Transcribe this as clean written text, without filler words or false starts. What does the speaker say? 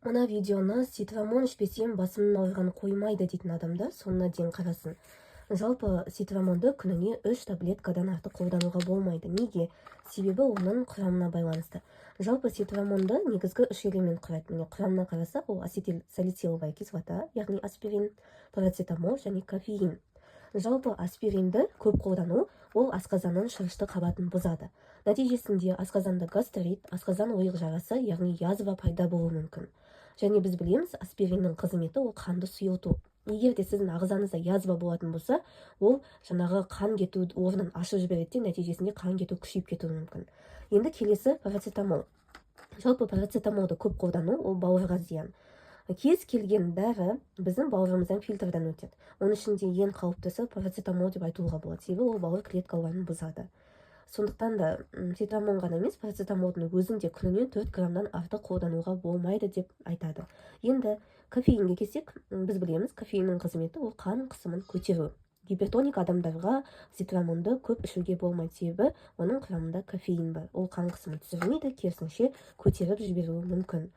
Мына видеоны ситрамон ішпесем басымның ауырғаны қоймайды дейтін адамдар соңына дейін қарасын. Жалпы ситрамонды күніне 3 таблеткадан артық қолдануға болмайды. Неге? Себебі оның құрамына байланысты. Жалпы ситрамонды негізгі 3 элемент құрайды. Міне құрамына қарасақ, ол ацетилсалициловая кислота, яғни аспирин, парацетамол және кофеин. Жалпы аспиринді көп қолдану ол асқазанның шырышты қабатын бұзады. Нәтижесінде асқазанда гастрит, асқазан ойық жарасы, яғни язва пайда болуы мүмкін. Және біз білеміз, аспириннің қызметі ол қанды сұйылту. Егер де сіздің ағзаңызда язва болатын болса, ол жаңағы қан кету орнын ашып жібереді, нәтижесінде қан кету күшейіп кетуі мүмкін. Енді келесі парацетамол. Жалпы парацетамолды көп қолдану ол бауырға зиян. Кез келген дәрі біздің бауырымыздан фильтрдан өтеді. Оның ішінде ең қауіптісі парацетамол деп айтуға болады, себебі ол бауыр клеткаларын бұзады. Сондықтан да ситрамон ғана емес, парацетамолдың өзін де күніне 4 граммнан артық қолдануға болмайды деп айтады. Енді кофеинге келсек, біз білеміз, кофеиннің қызметі ол қан қысымын көтеру. Гипертоник адамдарға ситрамонды көп ішуге болмайды, себебі оның құрамында кофеин бар. Ол қан қысымын түсірмейді, керісінше көтеріп жіберуі мүмкін.